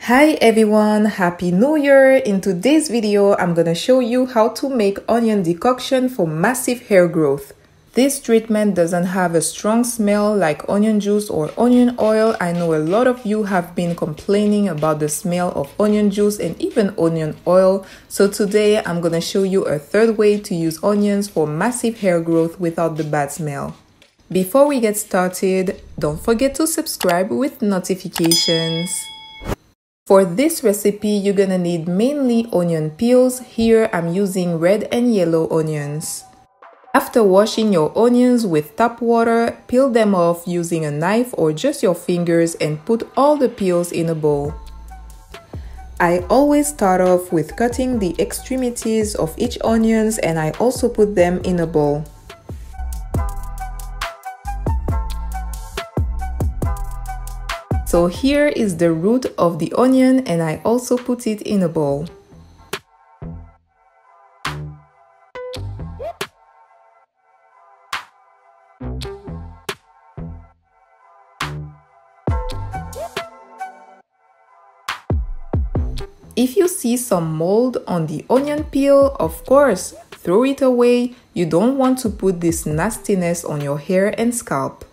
Hi everyone, happy new year. In today's video I'm gonna show you how to make onion decoction for massive hair growth. This treatment doesn't have a strong smell like onion juice or onion oil. I know a lot of you have been complaining about the smell of onion juice and even onion oil. So today I'm gonna show you a third way to use onions for massive hair growth without the bad smell. Before we get started, don't forget to subscribe with notifications. For this recipe, you're gonna need mainly onion peels. Here I'm using red and yellow onions. After washing your onions with tap water, peel them off using a knife or just your fingers and put all the peels in a bowl. I always start off with cutting the extremities of each onions and I also put them in a bowl. So here is the root of the onion and I also put it in a bowl. If you see some mold on the onion peel, of course, throw it away. You don't want to put this nastiness on your hair and scalp.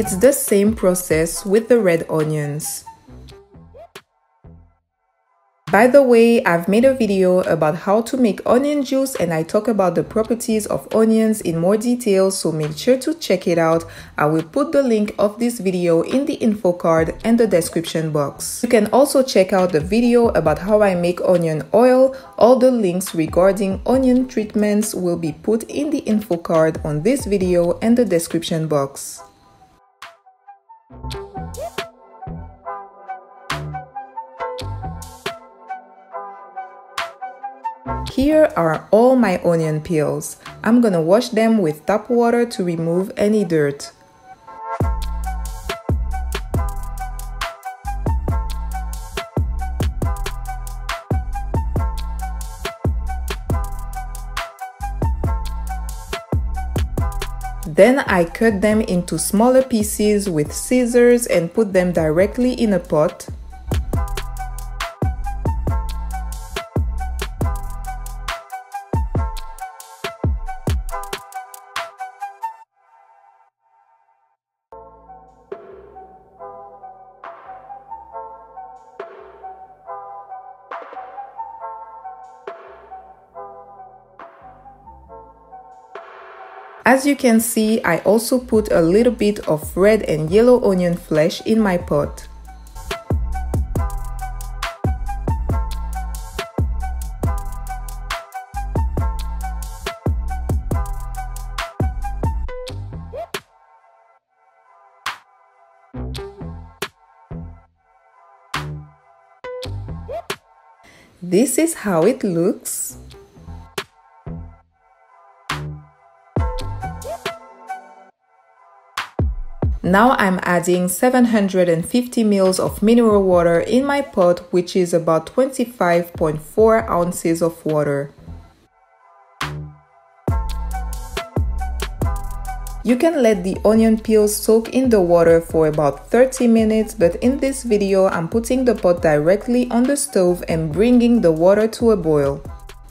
It's the same process with the red onions. By the way, I've made a video about how to make onion juice and I talk about the properties of onions in more detail, so make sure to check it out. I will put the link of this video in the info card and the description box. You can also check out the video about how I make onion oil. All the links regarding onion treatments will be put in the info card on this video and the description box. Here are all my onion peels. I'm gonna wash them with tap water to remove any dirt. Then I cut them into smaller pieces with scissors and put them directly in a pot. As you can see, I also put a little bit of red and yellow onion flesh in my pot. This is how it looks. Now I'm adding 750 ml of mineral water in my pot, which is about 25.4 ounces of water. You can let the onion peels soak in the water for about 30 minutes, but in this video I'm putting the pot directly on the stove and bringing the water to a boil.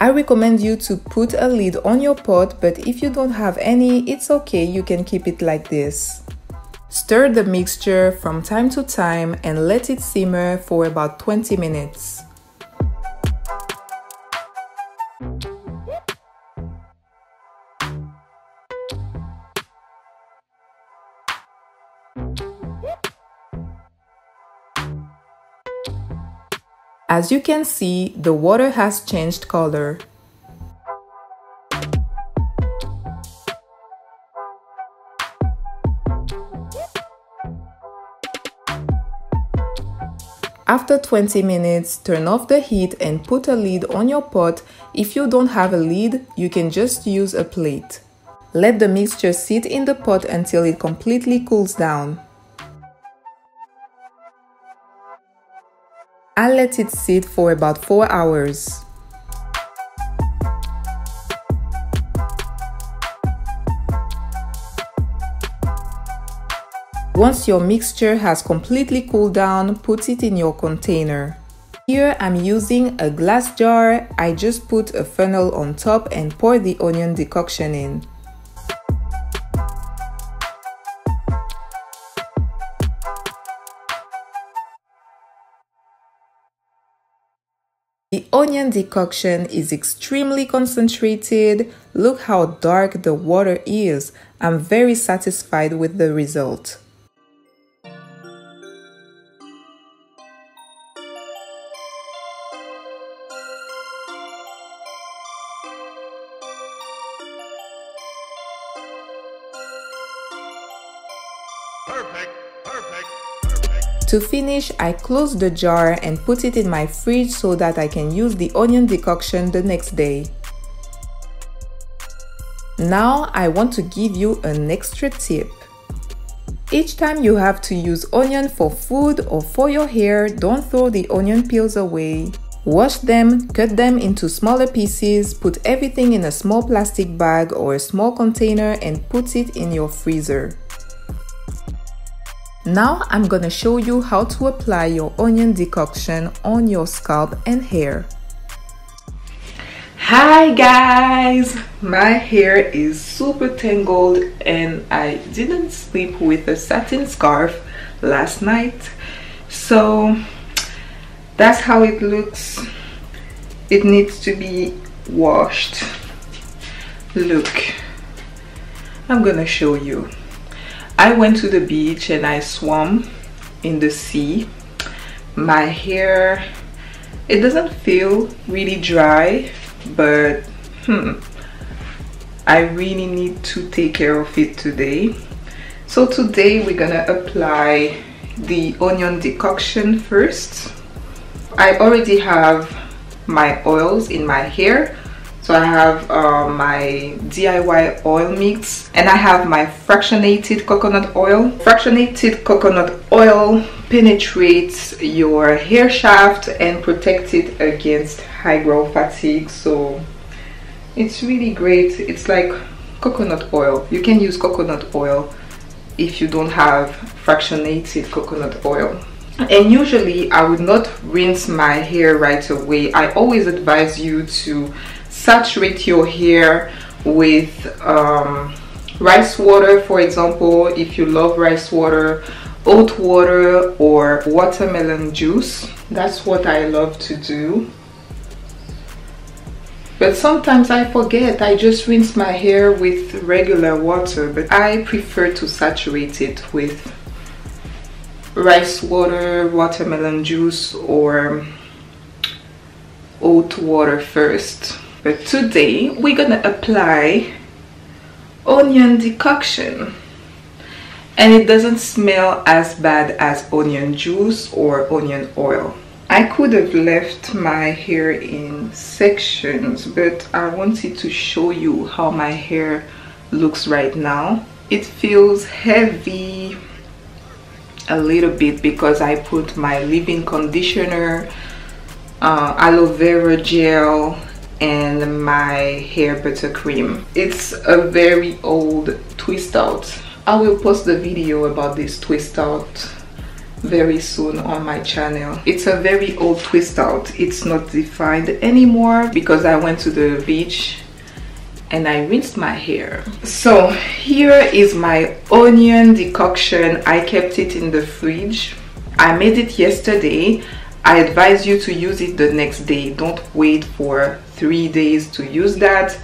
I recommend you to put a lid on your pot, but if you don't have any, it's okay, you can keep it like this. Stir the mixture from time to time and let it simmer for about 20 minutes. As you can see, the water has changed color. After 20 minutes, turn off the heat and put a lid on your pot. If you don't have a lid, you can just use a plate. Let the mixture sit in the pot until it completely cools down. I'll let it sit for about 4 hours. Once your mixture has completely cooled down, put it in your container. Here I'm using a glass jar. I just put a funnel on top and pour the onion decoction in. The onion decoction is extremely concentrated. Look how dark the water is. I'm very satisfied with the result. Perfect. To finish, I close the jar and put it in my fridge so that I can use the onion decoction the next day. Now I want to give you an extra tip. Each time you have to use onion for food or for your hair, don't throw the onion peels away. Wash them, cut them into smaller pieces, put everything in a small plastic bag or a small container and put it in your freezer. Now I'm gonna show you how to apply your onion decoction on your scalp and hair. Hi guys! My hair is super tangled and I didn't sleep with a satin scarf last night. So that's how it looks. It needs to be washed. Look, I'm gonna show you. I went to the beach and I swam in the sea. My hair, it doesn't feel really dry, but I really need to take care of it today. So today we're gonna apply the onion decoction first. I already have my oils in my hair. So I have my DIY oil mix and I have my fractionated coconut oil. Fractionated coconut oil penetrates your hair shaft and protects it against high growth fatigue. So it's really great. It's like coconut oil. You can use coconut oil if you don't have fractionated coconut oil. And usually I would not rinse my hair right away. I always advise you to saturate your hair with rice water, for example, if you love rice water, oat water or watermelon juice. That's what I love to do. But sometimes I forget, I just rinse my hair with regular water, but I prefer to saturate it with rice water, watermelon juice or oat water first. But today we're gonna apply onion decoction and it doesn't smell as bad as onion juice or onion oil. I could have left my hair in sections, but I wanted to show you how my hair looks right now. It feels heavy a little bit because I put my leave-in conditioner, aloe vera gel and my hair butter cream. It's a very old twist out. I will post the video about this twist out very soon on my channel. It's a very old twist out. It's not defined anymore because I went to the beach and I rinsed my hair. So here is my onion decoction. I kept it in the fridge. I made it yesterday. I advise you to use it the next day. Don't wait for 3 days to use that.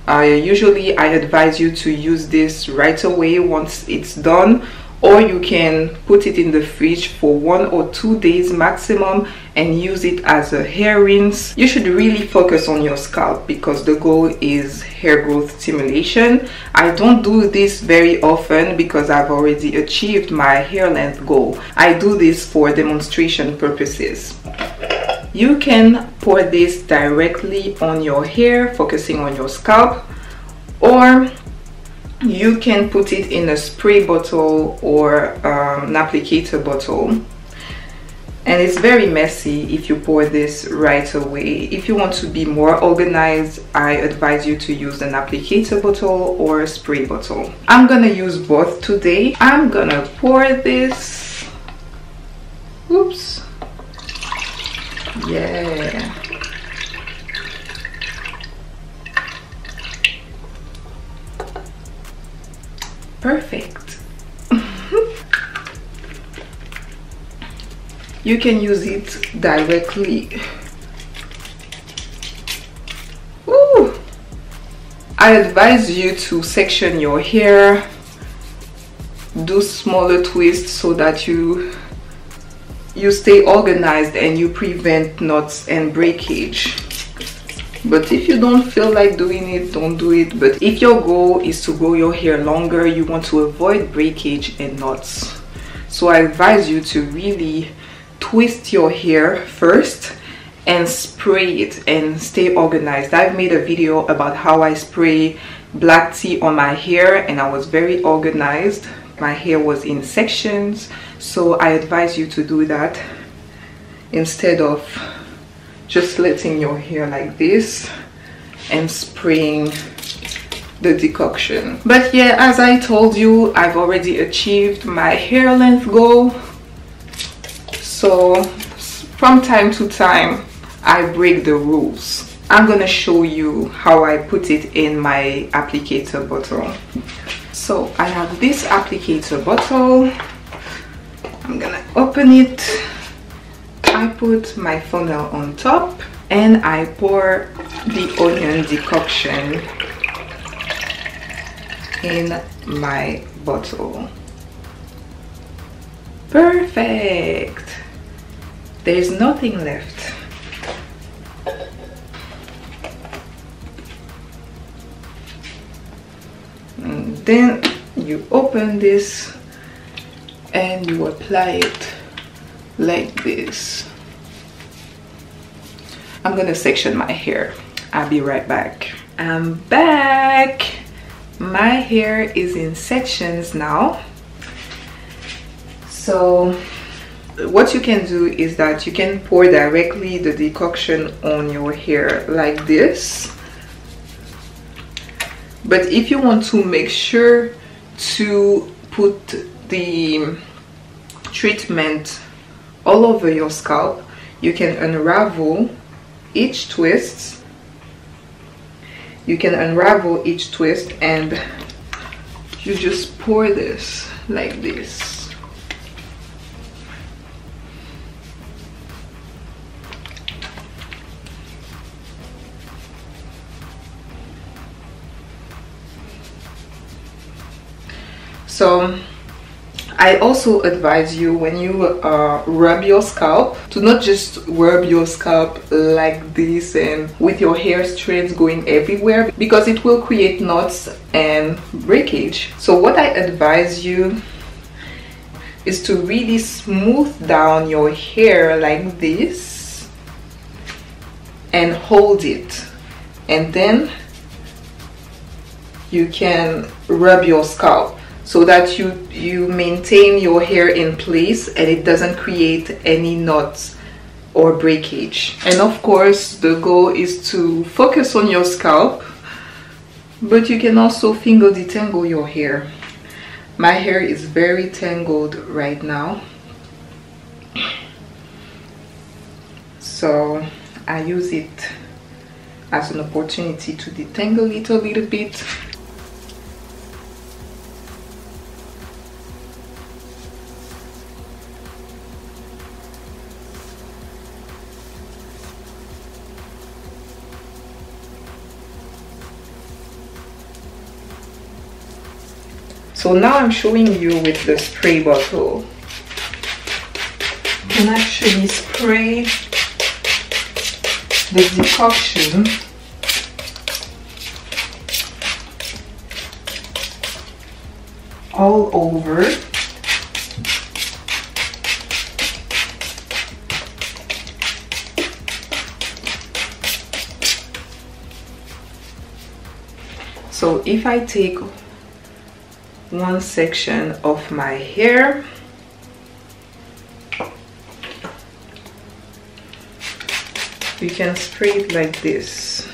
Usually I advise you to use this right away once it's done, or you can put it in the fridge for 1 or 2 days maximum and use it as a hair rinse. You should really focus on your scalp because the goal is hair growth stimulation. I don't do this very often because I've already achieved my hair length goal. I do this for demonstration purposes. You can pour this directly on your hair, focusing on your scalp, or you can put it in a spray bottle or an applicator bottle. And it's very messy if you pour this right away. If you want to be more organized, I advise you to use an applicator bottle or a spray bottle. I'm gonna use both today. I'm gonna pour this. Oops. Yeah. Perfect. You can use it directly. Ooh. I advise you to section your hair, do smaller twists so that you stay organized and you prevent knots and breakage. But if you don't feel like doing it, don't do it. But if your goal is to grow your hair longer, you want to avoid breakage and knots. So I advise you to really twist your hair first and spray it and stay organized. I've made a video about how I spray black tea on my hair and I was very organized. My hair was in sections, so I advise you to do that instead of just letting your hair like this and spraying the decoction. But yeah, as I told you, I've already achieved my hair length goal. So from time to time, I break the rules. I'm gonna show you how I put it in my applicator bottle. So I have this applicator bottle. I'm gonna open it. I put my funnel on top and I pour the onion decoction in my bottle. Perfect! There's nothing left. And then you open this and you apply it like this. I'm gonna section my hair. I'll be right back. I'm back. My hair is in sections now. So what you can do is that you can pour directly the decoction on your hair like this. But if you want to make sure to put the treatment all over your scalp, you can unravel each twist. You can unravel each twist and you just pour this like this. So I also advise you when you rub your scalp to not just rub your scalp like this and with your hair strands going everywhere, because it will create knots and breakage. So what I advise you is to really smooth down your hair like this and hold it, and then you can rub your scalp so that you maintain your hair in place and it doesn't create any knots or breakage. And of course the goal is to focus on your scalp, but you can also finger detangle your hair. My hair is very tangled right now, so I use it as an opportunity to detangle it a little bit. So now I'm showing you with the spray bottle. You can actually spray the decoction all over. So if I take one section of my hair, you can spray it like this.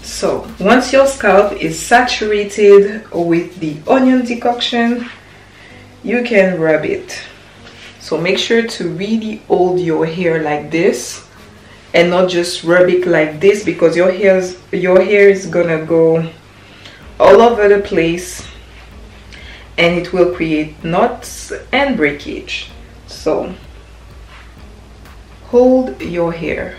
So once your scalp is saturated with the onion decoction, you can rub it. So make sure to really hold your hair like this and not just rub it like this, because your hair is gonna go all over the place and it will create knots and breakage. So hold your hair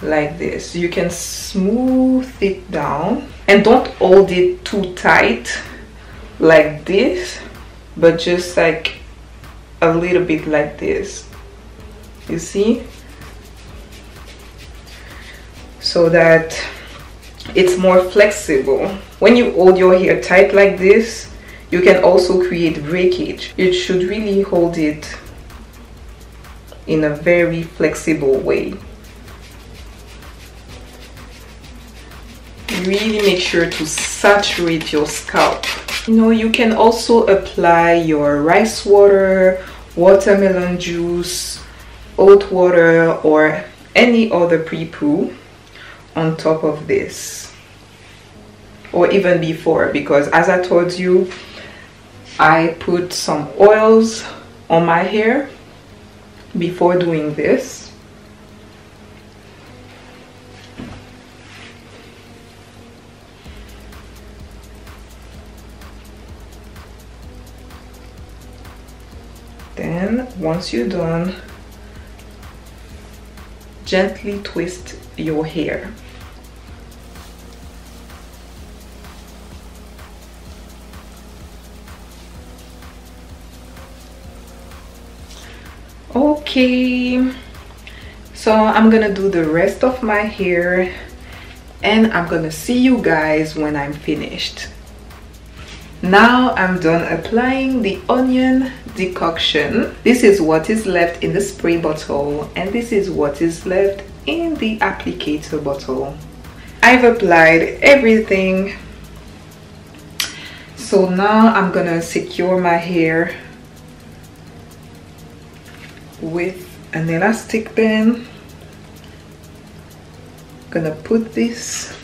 like this. You can smooth it down and don't hold it too tight like this, but just like a little bit like this, you see, so that it's more flexible. When you hold your hair tight like this, you can also create breakage. You should really hold it in a very flexible way. Really make sure to saturate your scalp. You know, you can also apply your rice water, watermelon juice, oat water, or any other pre-poo on top of this, or even before, because as I told you, I put some oils on my hair before doing this. Then once you're done, gently twist your hair. Okay, so I'm gonna do the rest of my hair and I'm gonna see you guys when I'm finished. Now I'm done applying the onion decoction. This is what is left in the spray bottle and this is what is left in the applicator bottle. I've applied everything. So now I'm gonna secure my hair with an elastic band. Gonna put this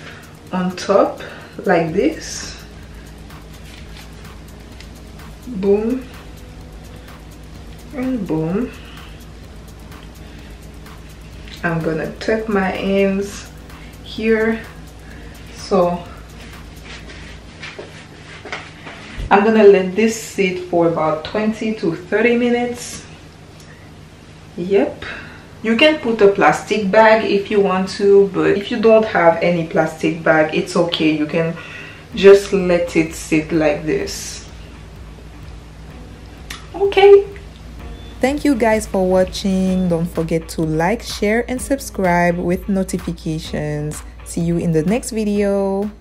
on top like this. Boom and boom. I'm gonna tuck my ends here, so I'm gonna let this sit for about 20 to 30 minutes. Yep, you can put a plastic bag if you want to, but if you don't have any plastic bag, it's okay. You can just let it sit like this. Okay, thank you guys for watching. Don't forget to like, share and subscribe with notifications. See you in the next video.